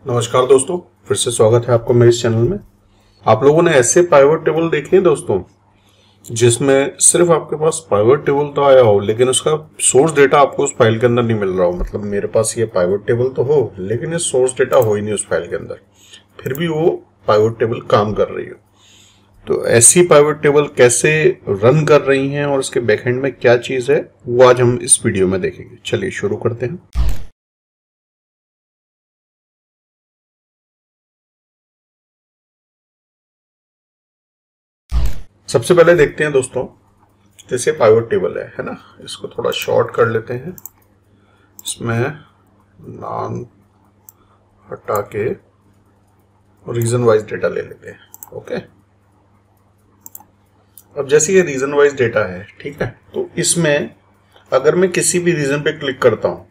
नमस्कार दोस्तों, फिर से स्वागत है आपको मेरे इस चैनल में। आप लोगों ने ऐसे पाइवट टेबल देखे हैं दोस्तों, जिसमें सिर्फ आपके पास पाइवट टेबल तो आया हो लेकिन उसका सोर्स डेटा आपको उस फाइल के अंदर नहीं मिल रहा हो। मतलब मेरे पास ये पाइवट टेबल तो हो लेकिन ये सोर्स डेटा हो ही नहीं उस फाइल के अंदर, फिर भी वो पाइवट टेबल काम कर रही हो। तो ऐसी पाइवट टेबल कैसे रन कर रही हैं और उसके बैकएंड में क्या चीज है वो आज हम इस वीडियो में देखेंगे। चलिए शुरू करते हैं। सबसे पहले देखते हैं दोस्तों, जैसे पाइवट टेबल है ना, इसको थोड़ा शॉर्ट कर लेते हैं। इसमें नाम हटा के रीजन वाइज डेटा ले लेते हैं। ओके, अब जैसे ये रीजन वाइज डेटा है, ठीक है, तो इसमें अगर मैं किसी भी रीजन पे क्लिक करता हूं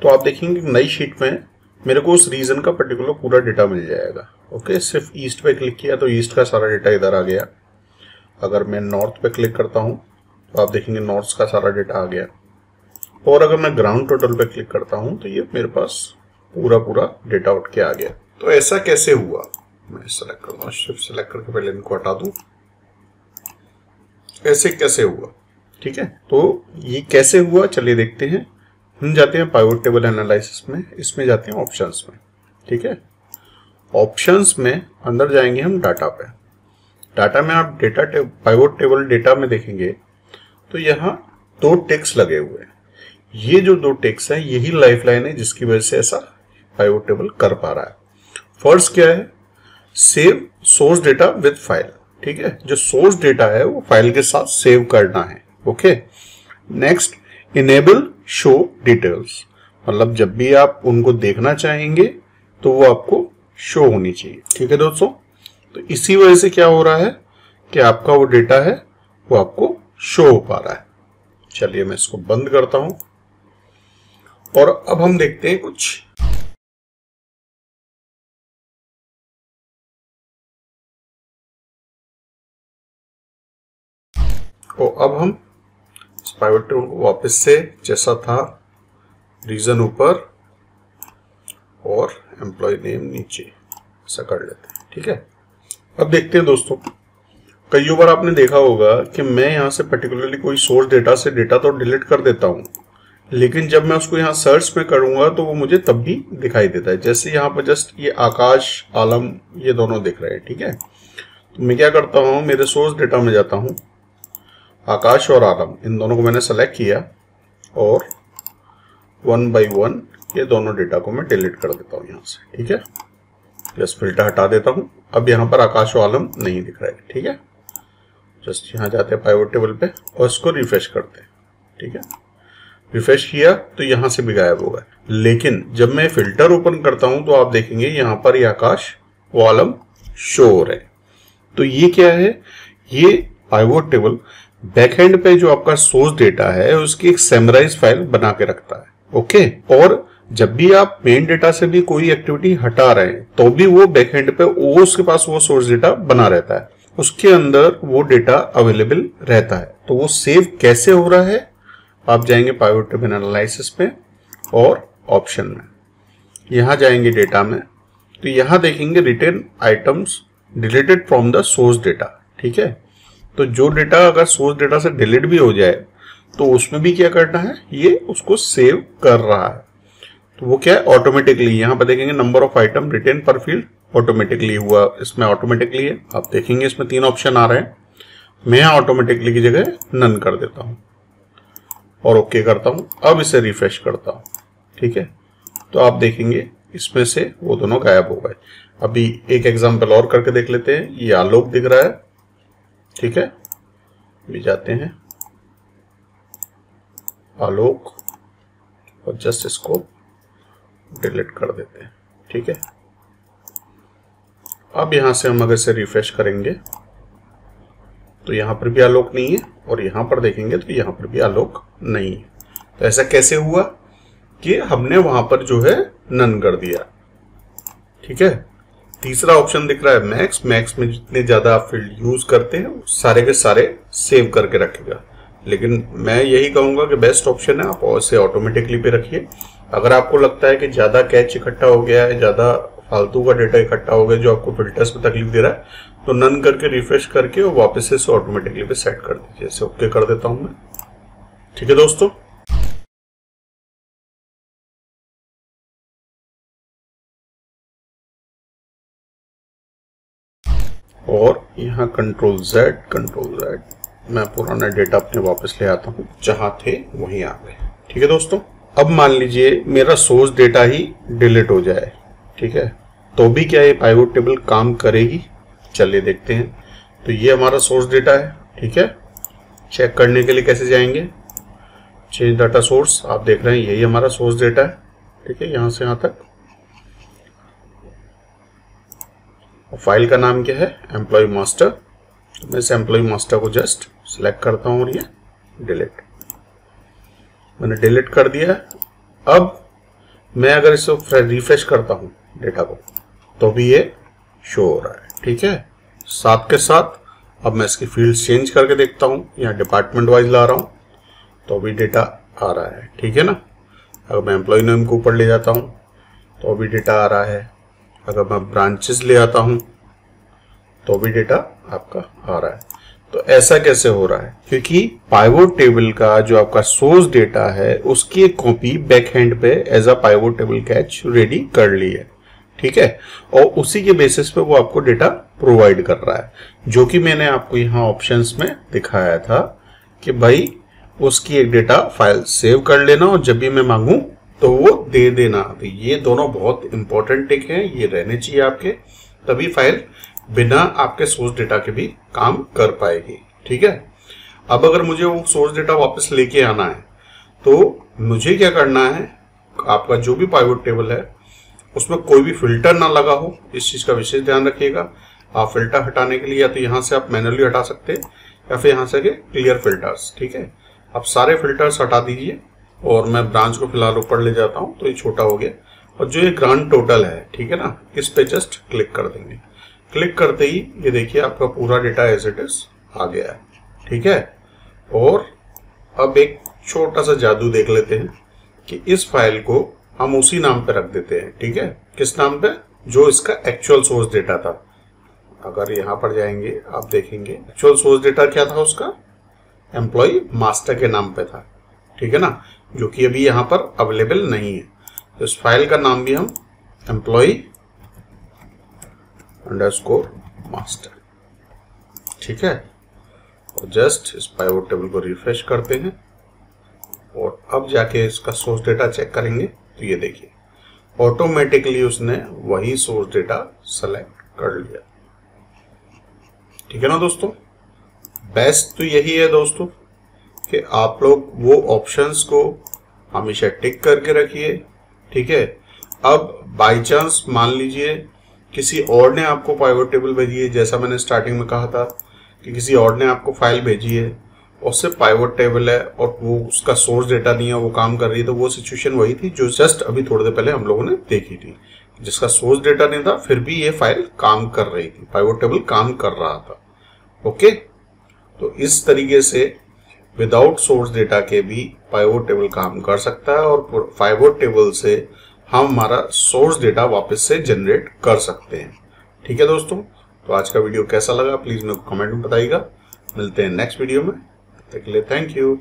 तो आप देखेंगे नई शीट में मेरे को उस रीजन का पर्टिकुलर पूरा डेटा मिल जाएगा। ओके, सिर्फ ईस्ट पे क्लिक किया तो ईस्ट का सारा डेटा इधर आ गया। अगर मैं नॉर्थ पे क्लिक करता हूं तो आप देखेंगे नॉर्थ का सारा डेटा आ गया। और अगर मैं ग्राउंड टोटल पे क्लिक करता हूं तो ये मेरे पास पूरा डेटा उठ के आ गया। तो ऐसा कैसे हुआ, मैं सेलेक्ट करता हूं, शिफ्ट सेलेक्ट करके पहले इनको हटा दूं। ऐसे कैसे हुआ, ठीक है, तो ये कैसे हुआ चलिए देखते हैं। हम जाते हैं पाइवट टेबल एनालिसिस में, इसमें जाते हैं ऑप्शंस में। ठीक है, ऑप्शंस में अंदर जाएंगे हम डाटा पे। डाटा में आप डेटा पाइवट टेबल डेटा में देखेंगे तो यहाँ दो टेक्स्ट लगे हुए हैं। ये जो दो टेक्स्ट है यही लाइफलाइन है जिसकी वजह से ऐसा पाइवट टेबल कर पा रहा है। फर्स्ट क्या है, save source data with file. ठीक है, जो सोर्स डेटा है वो फाइल के साथ सेव करना है। Okay, next enable show details, मतलब जब भी आप उनको देखना चाहेंगे तो वो आपको शो होनी चाहिए। ठीक है दोस्तों, तो इसी वजह से क्या हो रहा है कि आपका वो डेटा है वो आपको शो हो पा रहा है। चलिए मैं इसको बंद करता हूं और अब हम देखते हैं कुछ। तो अब हम इस पाइवट टेबल को वापस से जैसा था, रीजन ऊपर और एम्प्लॉय नेम नीचे, ऐसा कर लेते हैं। ठीक है, अब देखते हैं दोस्तों, कई बार आपने देखा होगा कि मैं यहां से पर्टिकुलरली कोई सोर्स डेटा से डेटा तो डिलीट कर देता हूं, लेकिन जब मैं उसको यहां सर्च में करूंगा तो वो मुझे तब भी दिखाई देता है। जैसे यहां पर जस्ट ये आकाश आलम ये दोनों दिख रहे हैं। ठीक है, तो मैं क्या करता हूं, मेरे सोर्स डेटा में जाता हूं, आकाश और आलम इन दोनों को मैंने सेलेक्ट किया और 1 by 1 ये दोनों डेटा को मैं डिलीट कर देता हूं यहां से। ठीक है, जस्ट फिल्टर हटा देता हूं। अब यहां पर आकाश और आलम नहीं दिख रहा है। ठीक है, जस्ट यहां जाते हैं पाइवट टेबल पे और इसको रिफ्रेश करते हैं। ठीक है, रिफ्रेश किया तो यहां से भी गायब होगा, लेकिन जब मैं फिल्टर ओपन करता हूं तो आप देखेंगे यहां पर ये आकाश वो आलम शो हो रहे। तो ये क्या है, ये पाइवट टेबल बैकएंड पे जो आपका सोर्स डेटा है उसकी एक समराइज फाइल बना के रखता है। ओके, और जब भी आप मेन डेटा से भी कोई एक्टिविटी हटा रहे हैं तो भी वो बैकएंड पे वो उसके पास वो सोर्स डेटा बना रहता है, उसके अंदर वो डेटा अवेलेबल रहता है। तो वो सेव कैसे हो रहा है, आप जाएंगे पाइवट टेबल एनालिसिस पे और ऑप्शन में, यहां जाएंगे डेटा में, तो यहां देखेंगे return items deleted from the source data. ठीक है, तो जो डेटा अगर सोर्स डेटा से डिलीट भी हो जाए तो उसमें भी क्या करना है, ये उसको सेव कर रहा है। तो वो क्या है, ऑटोमेटिकली यहां पर देखेंगे नंबर ऑफ आइटम रिटर्न पर फील्ड ऑटोमेटिकली हुआ, इसमें ऑटोमेटिकली है। आप देखेंगे इसमें 3 ऑप्शन आ रहे हैं, मैं यहां ऑटोमेटिकली की जगह नन कर देता हूं और ओके करता हूं। अब इसे रिफ्रेश करता हूं। ठीक है, तो आप देखेंगे इसमें से वो दोनों गायब हो गए। अभी एक एग्जांपल और करके देख लेते हैं। ये आलोक दिख रहा है। ठीक है, भी जाते हैं आलोक और जस्ट इसको डिलीट कर देते हैं। ठीक है, अब यहां से हम अगर से रिफ्रेश करेंगे तो यहां पर भी आलोक नहीं है और यहां पर देखेंगे तो यहां पर भी आलोक नहीं है। तो ऐसा कैसे हुआ कि हमने वहां पर जो है नन कर दिया। ठीक है, तीसरा ऑप्शन दिख रहा है मैक्स। मैक्स में जितने ज्यादा आप फील्ड यूज करते हैं सारे के सारे सेव करके रखेगा, लेकिन मैं यही कहूंगा कि बेस्ट ऑप्शन है आप इसे ऑटोमेटिकली पे रखिए। अगर आपको लगता है कि ज़्यादा कैच इकट्ठा हो गया है, ज़्यादा फालतू का डेटा इकट्ठा हो गया जो आपको फिल्टर्स में तकलीफ दे रहा है, तो नन करके रिफ्रेश करके और वापस से इसे ऑटोमेटिकली पे सेट कर दीजिए। इसे ओके कर देता हूं मैं। ठीक है दोस्तों, और यहाँ कंट्रोल Z मैं पुराना डेटा अपने वापस ले आता हूँ, जहां थे वहीं आ गए। ठीक है दोस्तों, अब मान लीजिए मेरा सोर्स डेटा ही डिलीट हो जाए, ठीक है, तो भी क्या ये पाइवट टेबल काम करेगी? चलिए देखते हैं। तो ये हमारा सोर्स डेटा है, ठीक है। चेक करने के लिए कैसे जाएंगे? चेंज डाटा सोर्स, आप देख रहे हैं यही हमारा सोर्स डेटा है, ठीक है, यहां से यहां तक। फाइल का नाम क्या है? Employ master. मैं इस एम्प्लॉय मास्टर को जस्ट सिलेक्ट करता हूं और ये डिलीट, मैंने डिलीट कर दिया है। अब मैं अगर इसे रिफ्रेश करता हूं डेटा को, तो भी ये शो हो रहा है, ठीक है। साथ के साथ अब मैं इसकी फील्ड चेंज करके देखता हूं, यहाँ डिपार्टमेंट वाइज ला रहा हूं, तो भी डेटा आ रहा है, ठीक है ना। अगर मैं एम्प्लॉय नेम को ऊपर ले जाता हूं तो भी डेटा आ रहा है। अगर मैं ब्रांचेस ले आता हूं तो भी डेटा आपका आ रहा है। तो ऐसा कैसे हो रहा है? क्योंकि पाइवट टेबल का जो आपका सोर्स डेटा है उसकी एक कॉपी बैक हैंड पे as a pivot table catch ready कर ली है, ठीक है, और उसी के बेसिस पे वो आपको डेटा प्रोवाइड कर रहा है, जो कि मैंने आपको यहाँ ऑप्शंस में दिखाया था कि भाई उसकी एक डेटा फाइल सेव कर लेना और जब भी मैं मांगू तो वो दे देना। तो ये दोनों बहुत इंपॉर्टेंट टिक हैं, ये रहने चाहिए आपके, तभी फाइल बिना आपके सोर्स डेटा के भी काम कर पाएगी, ठीक है। अब अगर मुझे वो सोर्स डेटा वापस लेके आना है तो मुझे क्या करना है, आपका जो भी पाइवट टेबल है उसमें कोई भी फिल्टर ना लगा हो, इस चीज का विशेष ध्यान रखिएगा। आप फिल्टर हटाने के लिए या तो यहाँ से आप मैनुअली हटा सकते हैं या फिर यहाँ से क्लियर फिल्टर्स, ठीक है। आप सारे फिल्टर्स हटा दीजिए और मैं ब्रांच को फिलहाल ऊपर ले जाता हूँ, तो ये छोटा हो गया। और जो ये ग्रांड टोटल है, ठीक है ना, इस पे जस्ट क्लिक कर देंगे। क्लिक करते ही ये देखिए आपका पूरा डेटा एज इट इज आ गया है, ठीक है। और अब एक छोटा सा जादू देख लेते हैं कि इस फाइल को हम उसी नाम पे रख देते हैं, ठीक है। किस नाम पे? जो इसका एक्चुअल सोर्स डेटा था। अगर यहां पर जाएंगे आप देखेंगे एक्चुअल सोर्स डेटा क्या था उसका, एम्प्लॉय मास्टर के नाम पे था, ठीक है ना, जो कि अभी यहां पर अवेलेबल नहीं है। तो इस फाइल का नाम भी हम एम्प्लॉय अंडरस्कोर मास्टर, ठीक है। और जस्ट इस पाइवट टेबल को रिफ्रेश करते हैं और अब जाके इसका सोर्स डेटा चेक करेंगे तो ये देखिए ऑटोमेटिकली उसने वही सोर्स डेटा सेलेक्ट कर लिया, ठीक है ना दोस्तों। बेस्ट तो यही है दोस्तों कि आप लोग वो ऑप्शंस को हमेशा टिक करके रखिए, ठीक है। अब बाय चांस मान लीजिए किसी और ने आपको पाइवट टेबल भेजी है, जैसा मैंने स्टार्टिंग में कहा था कि किसी और ने आपको फाइल भेजी है, उससे पाइवट टेबल है और वो उसका सोर्स डेटा नहीं है, वो काम कर रही है, तो वो सिचुएशन वही थी जो जस्ट अभी थोड़ी देर पहले हम लोगों ने देखी थी, जिसका सोर्स डेटा नहीं था फिर भी ये फाइल काम कर रही थी, पाइवट टेबल काम कर रहा था। ओके, तो इस तरीके से विदाउट सोर्स डेटा के भी पाइवट टेबल काम कर सकता है और पाइवट टेबल से हम हमारा सोर्स डेटा वापस से जनरेट कर सकते हैं, ठीक है दोस्तों। तो आज का वीडियो कैसा लगा प्लीज मेरे को कमेंट में बताइएगा। मिलते हैं नेक्स्ट वीडियो में, तब तक के लिए थैंक यू।